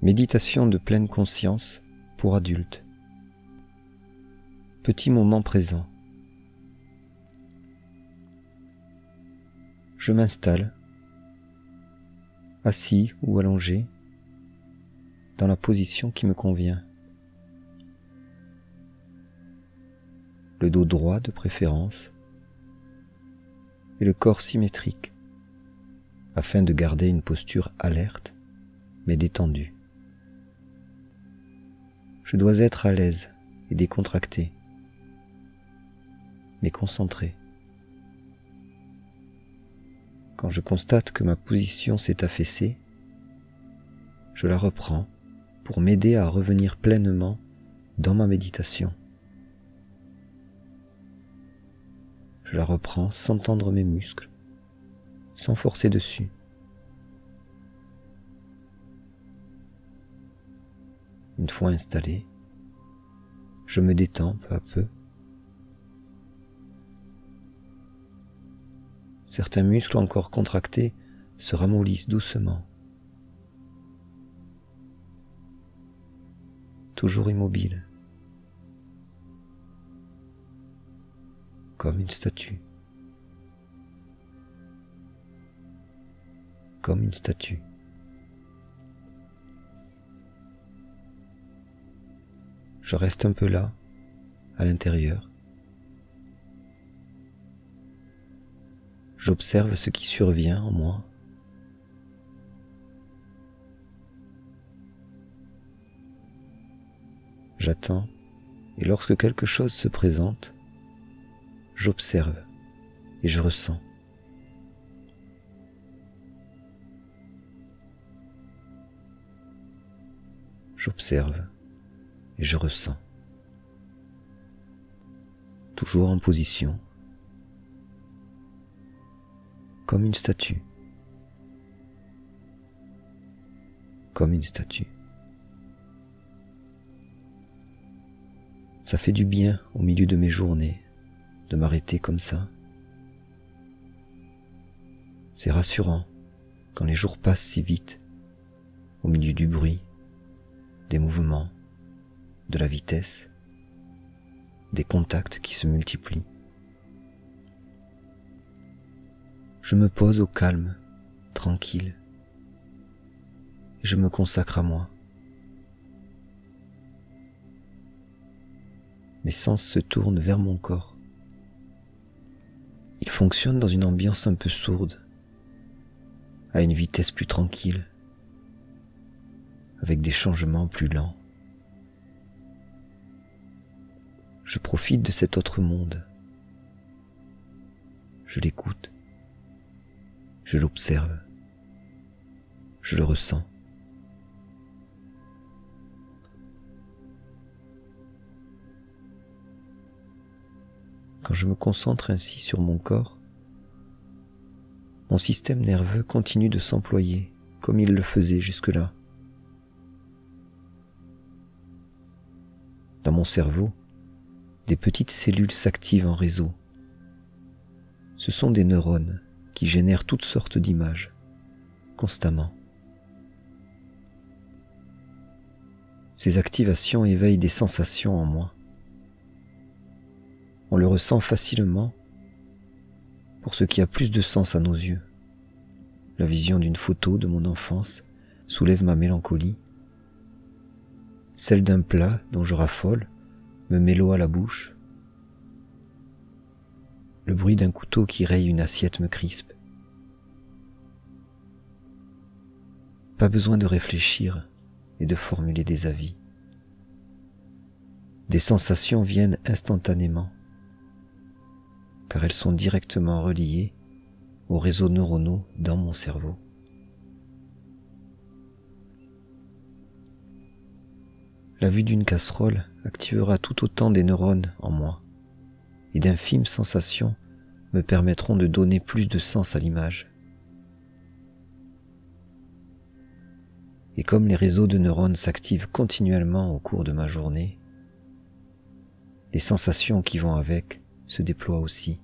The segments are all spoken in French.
Méditation de pleine conscience pour adultes. Petit moment présent. Je m'installe, assis ou allongé, dans la position qui me convient. Le dos droit de préférence et le corps symétrique, afin de garder une posture alerte mais détendue. Je dois être à l'aise et décontracté, mais concentré. Quand je constate que ma position s'est affaissée, je la reprends pour m'aider à revenir pleinement dans ma méditation. Je la reprends sans tendre mes muscles, sans forcer dessus. Une fois installé, je me détends peu à peu. Certains muscles encore contractés se ramollissent doucement. Toujours immobile, comme une statue. Comme une statue. Je reste un peu là, à l'intérieur. J'observe ce qui survient en moi. J'attends, et lorsque quelque chose se présente, j'observe et je ressens. J'observe et je ressens. Toujours en position, comme une statue. Comme une statue. Ça fait du bien au milieu de mes journées de m'arrêter comme ça. C'est rassurant quand les jours passent si vite, au milieu du bruit, des mouvements, de la vitesse, des contacts qui se multiplient. Je me pose au calme, tranquille, et je me consacre à moi. Mes sens se tournent vers mon corps. Il fonctionne dans une ambiance un peu sourde, à une vitesse plus tranquille, avec des changements plus lents. Je profite de cet autre monde. Je l'écoute. Je l'observe. Je le ressens. Quand je me concentre ainsi sur mon corps, mon système nerveux continue de s'employer comme il le faisait jusque-là. Dans mon cerveau, des petites cellules s'activent en réseau. Ce sont des neurones qui génèrent toutes sortes d'images, constamment. Ces activations éveillent des sensations en moi. On le ressent facilement pour ce qui a plus de sens à nos yeux. La vision d'une photo de mon enfance soulève ma mélancolie. Celle d'un plat dont je raffole me met l'eau à la bouche. Le bruit d'un couteau qui raye une assiette me crispe. Pas besoin de réfléchir et de formuler des avis. Des sensations viennent instantanément, car elles sont directement reliées aux réseaux neuronaux dans mon cerveau. La vue d'une casserole activera tout autant des neurones en moi, et d'infimes sensations me permettront de donner plus de sens à l'image. Et comme les réseaux de neurones s'activent continuellement au cours de ma journée, les sensations qui vont avec se déploient aussi.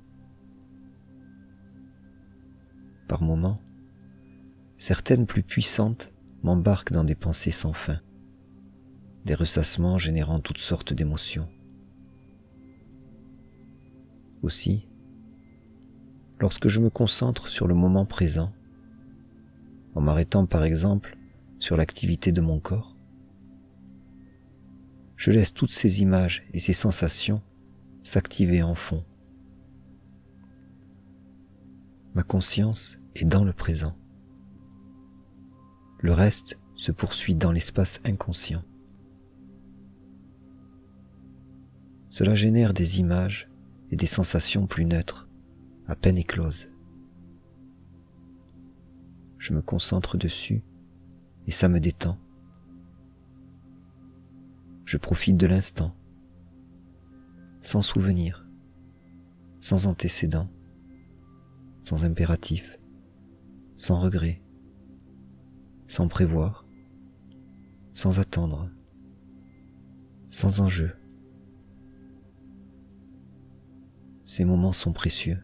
Par moments, certaines plus puissantes m'embarque dans des pensées sans fin, des ressassements générant toutes sortes d'émotions. Aussi, lorsque je me concentre sur le moment présent, en m'arrêtant par exemple sur l'activité de mon corps, je laisse toutes ces images et ces sensations s'activer en fond. Ma conscience est dans le présent. Le reste se poursuit dans l'espace inconscient. Cela génère des images et des sensations plus neutres, à peine écloses. Je me concentre dessus et ça me détend. Je profite de l'instant, sans souvenir, sans antécédent, sans impératif, sans regret, sans prévoir, sans attendre, sans enjeu. Ces moments sont précieux,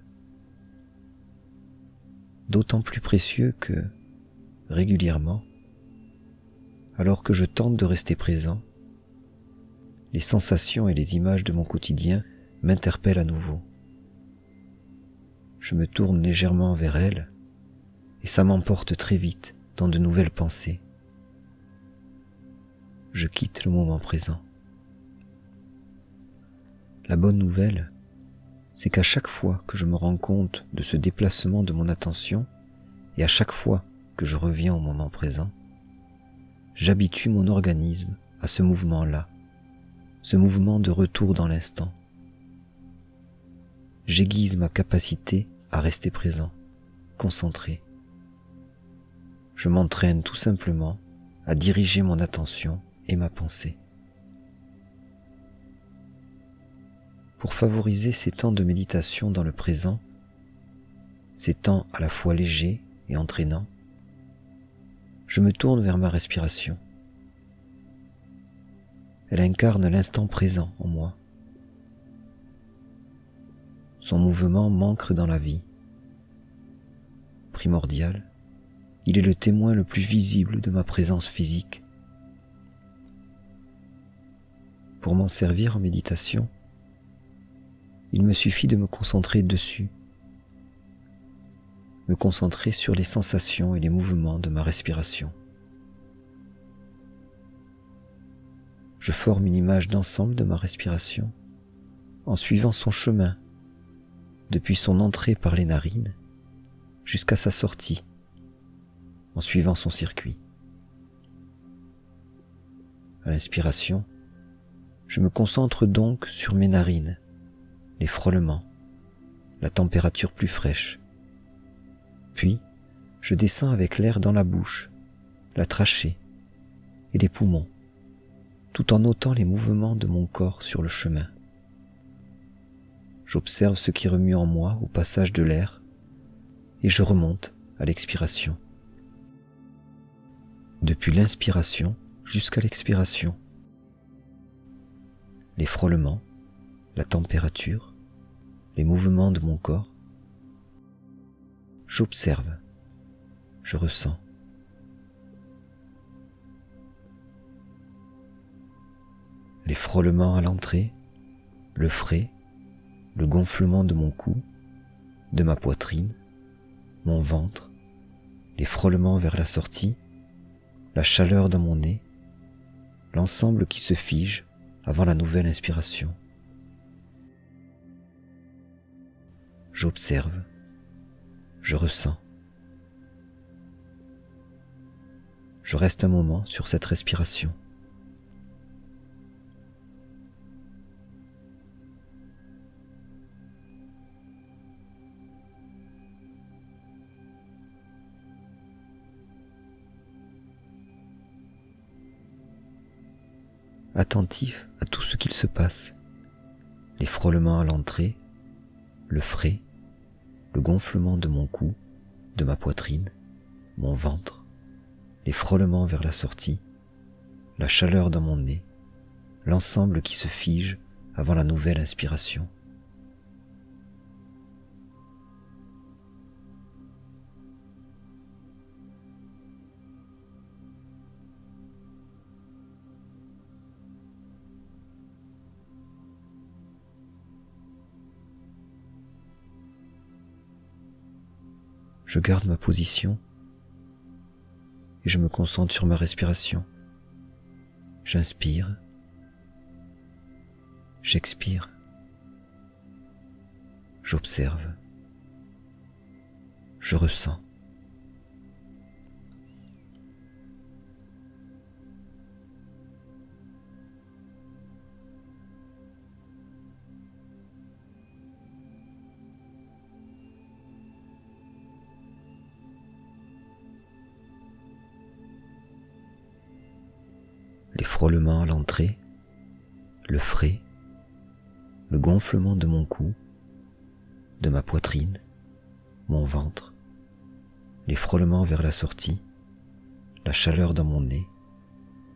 d'autant plus précieux que, régulièrement, alors que je tente de rester présent, les sensations et les images de mon quotidien m'interpellent à nouveau. Je me tourne légèrement vers elles et ça m'emporte très vite dans de nouvelles pensées. Je quitte le moment présent. La bonne nouvelle, c'est qu'à chaque fois que je me rends compte de ce déplacement de mon attention et à chaque fois que je reviens au moment présent, j'habitue mon organisme à ce mouvement-là, ce mouvement de retour dans l'instant. J'aiguise ma capacité à rester présent, concentré. Je m'entraîne tout simplement à diriger mon attention et ma pensée. Pour favoriser ces temps de méditation dans le présent, ces temps à la fois légers et entraînants, je me tourne vers ma respiration. Elle incarne l'instant présent en moi. Son mouvement m'ancre dans la vie. Primordial, il est le témoin le plus visible de ma présence physique. Pour m'en servir en méditation, il me suffit de me concentrer dessus, me concentrer sur les sensations et les mouvements de ma respiration. Je forme une image d'ensemble de ma respiration en suivant son chemin depuis son entrée par les narines jusqu'à sa sortie, en suivant son circuit. À l'inspiration, je me concentre donc sur mes narines, les frôlements, la température plus fraîche. Puis, je descends avec l'air dans la bouche, la trachée et les poumons, tout en notant les mouvements de mon corps sur le chemin. J'observe ce qui remue en moi au passage de l'air et je remonte à l'expiration. Depuis l'inspiration jusqu'à l'expiration, les frôlements, la température, les mouvements de mon corps, j'observe, je ressens. Les frôlements à l'entrée, le frais, le gonflement de mon cou, de ma poitrine, mon ventre, les frôlements vers la sortie, la chaleur dans mon nez, l'ensemble qui se fige avant la nouvelle inspiration. J'observe, je ressens. Je reste un moment sur cette respiration. Attentif à tout ce qu'il se passe, les frôlements à l'entrée, le frais, le gonflement de mon cou, de ma poitrine, mon ventre, les frôlements vers la sortie, la chaleur dans mon nez, l'ensemble qui se fige avant la nouvelle inspiration. Je garde ma position et je me concentre sur ma respiration. J'inspire, j'expire, j'observe, je ressens. Les frôlements à l'entrée, le frais, le gonflement de mon cou, de ma poitrine, mon ventre, les frôlements vers la sortie, la chaleur dans mon nez,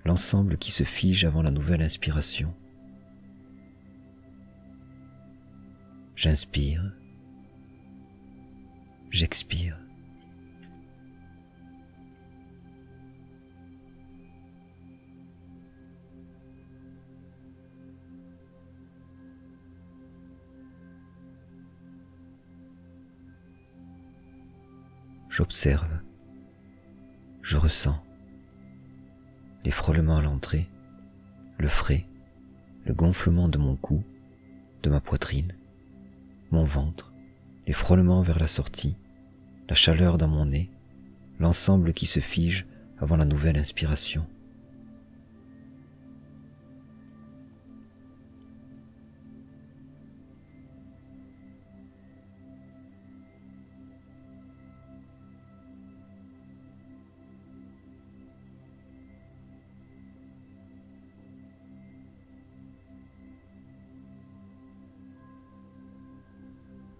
l'ensemble qui se fige avant la nouvelle inspiration. J'inspire, j'expire. J'observe, je ressens les frôlements à l'entrée, le frais, le gonflement de mon cou, de ma poitrine, mon ventre, les frôlements vers la sortie, la chaleur dans mon nez, l'ensemble qui se fige avant la nouvelle inspiration.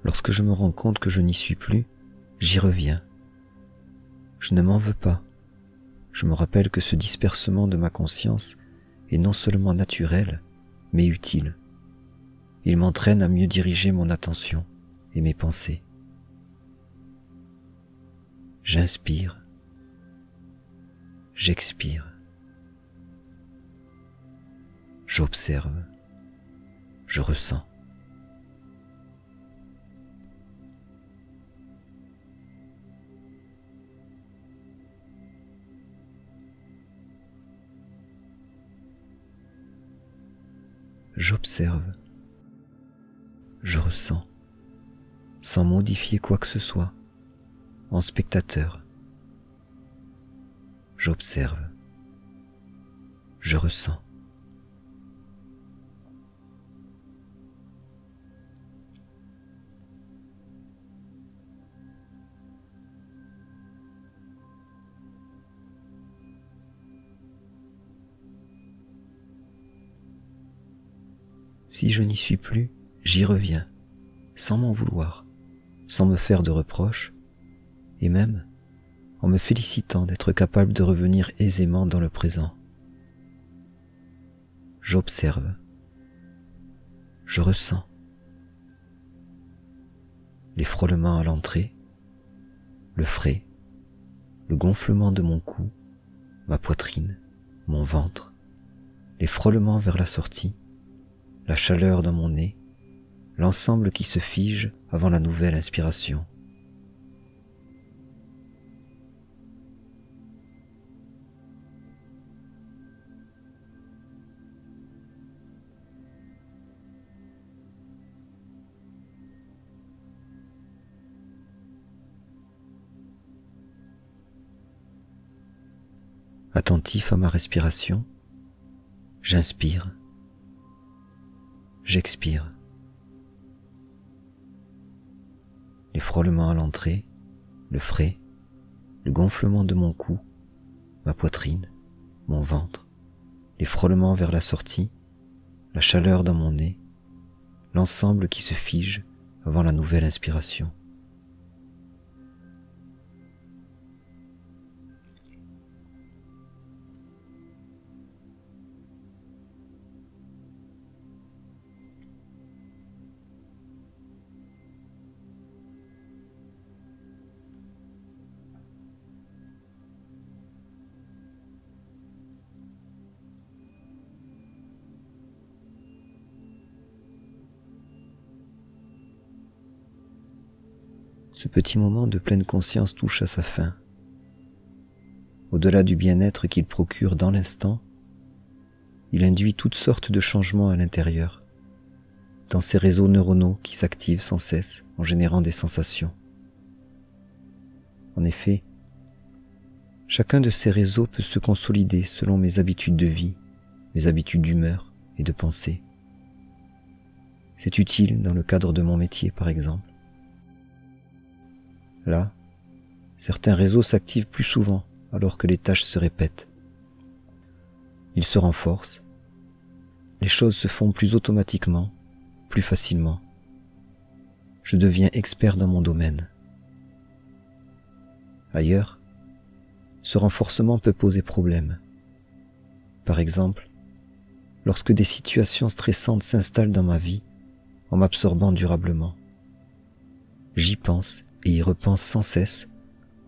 Lorsque je me rends compte que je n'y suis plus, j'y reviens. Je ne m'en veux pas. Je me rappelle que ce dispersement de ma conscience est non seulement naturel, mais utile. Il m'entraîne à mieux diriger mon attention et mes pensées. J'inspire, j'expire, j'observe, je ressens. J'observe, je ressens, sans modifier quoi que ce soit, en spectateur. J'observe, je ressens. Si je n'y suis plus, j'y reviens, sans m'en vouloir, sans me faire de reproches, et même en me félicitant d'être capable de revenir aisément dans le présent. J'observe, je ressens les frôlements à l'entrée, le frais, le gonflement de mon cou, ma poitrine, mon ventre, les frôlements vers la sortie, la chaleur dans mon nez, l'ensemble qui se fige avant la nouvelle inspiration. Attentif à ma respiration, j'inspire, j'expire. Les frôlements à l'entrée, le frais, le gonflement de mon cou, ma poitrine, mon ventre, les frôlements vers la sortie, la chaleur dans mon nez, l'ensemble qui se fige avant la nouvelle inspiration. Ce petit moment de pleine conscience touche à sa fin. Au-delà du bien-être qu'il procure dans l'instant, il induit toutes sortes de changements à l'intérieur, dans ces réseaux neuronaux qui s'activent sans cesse en générant des sensations. En effet, chacun de ces réseaux peut se consolider selon mes habitudes de vie, mes habitudes d'humeur et de pensée. C'est utile dans le cadre de mon métier, par exemple. Là, certains réseaux s'activent plus souvent alors que les tâches se répètent. Ils se renforcent. Les choses se font plus automatiquement, plus facilement. Je deviens expert dans mon domaine. Ailleurs, ce renforcement peut poser problème. Par exemple, lorsque des situations stressantes s'installent dans ma vie en m'absorbant durablement. J'y pense et y repense sans cesse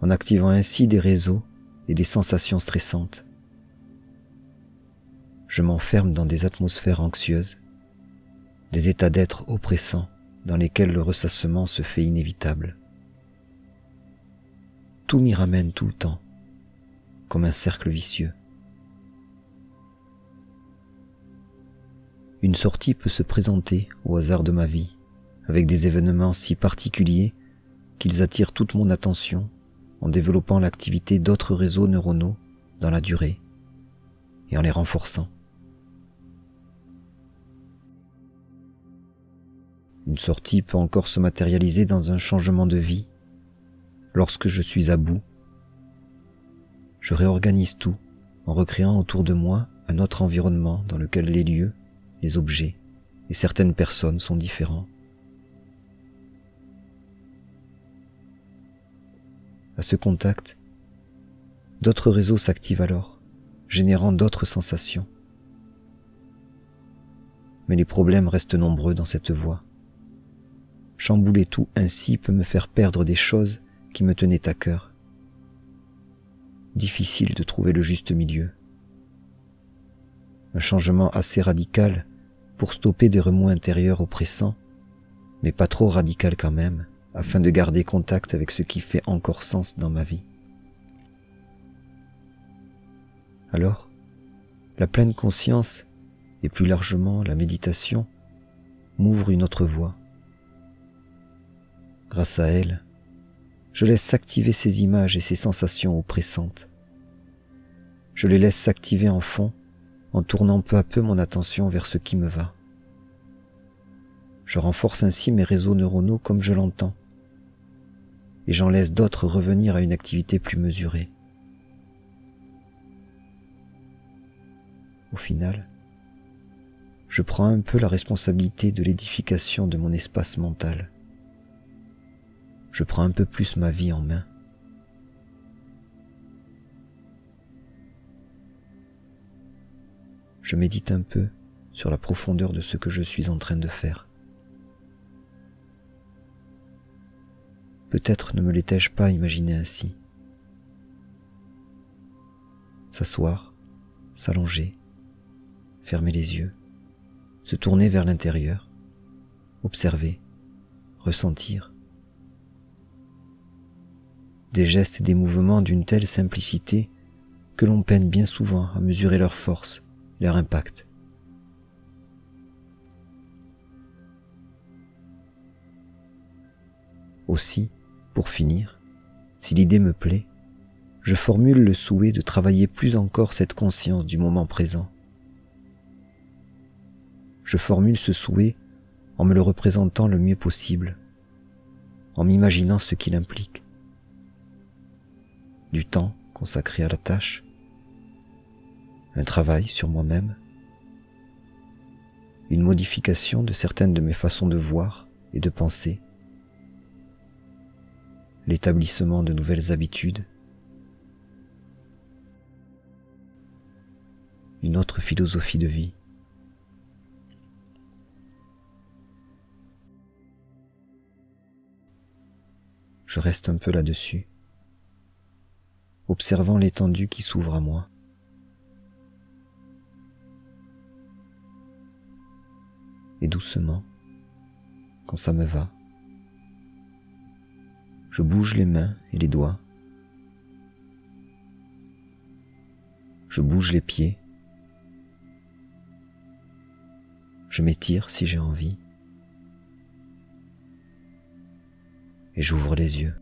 en activant ainsi des réseaux et des sensations stressantes. Je m'enferme dans des atmosphères anxieuses, des états d'être oppressants dans lesquels le ressassement se fait inévitable. Tout m'y ramène tout le temps, comme un cercle vicieux. Une sortie peut se présenter au hasard de ma vie, avec des événements si particuliers qu'ils attirent toute mon attention en développant l'activité d'autres réseaux neuronaux dans la durée et en les renforçant. Une sortie peut encore se matérialiser dans un changement de vie. Lorsque je suis à bout, je réorganise tout en recréant autour de moi un autre environnement dans lequel les lieux, les objets et certaines personnes sont différents. À ce contact, d'autres réseaux s'activent alors, générant d'autres sensations. Mais les problèmes restent nombreux dans cette voie. Chambouler tout ainsi peut me faire perdre des choses qui me tenaient à cœur. Difficile de trouver le juste milieu. Un changement assez radical pour stopper des remous intérieurs oppressants, mais pas trop radical quand même, afin de garder contact avec ce qui fait encore sens dans ma vie. Alors, la pleine conscience, et plus largement la méditation, m'ouvre une autre voie. Grâce à elle, je laisse s'activer ces images et ces sensations oppressantes. Je les laisse s'activer en fond en tournant peu à peu mon attention vers ce qui me va. Je renforce ainsi mes réseaux neuronaux comme je l'entends, et j'en laisse d'autres revenir à une activité plus mesurée. Au final, je prends un peu la responsabilité de l'édification de mon espace mental. Je prends un peu plus ma vie en main. Je médite un peu sur la profondeur de ce que je suis en train de faire. Peut-être ne me l'étais-je pas imaginé ainsi. S'asseoir, s'allonger, fermer les yeux, se tourner vers l'intérieur, observer, ressentir. Des gestes et des mouvements d'une telle simplicité que l'on peine bien souvent à mesurer leur force, leur impact. Aussi, pour finir, si l'idée me plaît, je formule le souhait de travailler plus encore cette conscience du moment présent. Je formule ce souhait en me le représentant le mieux possible, en m'imaginant ce qu'il implique. Du temps consacré à la tâche, un travail sur moi-même, une modification de certaines de mes façons de voir et de penser, l'établissement de nouvelles habitudes, une autre philosophie de vie. Je reste un peu là-dessus, observant l'étendue qui s'ouvre à moi. Et doucement, quand ça me va, Je bouge les mains et les doigts. Je bouge les pieds. Je m'étire si j'ai envie. Et j'ouvre les yeux.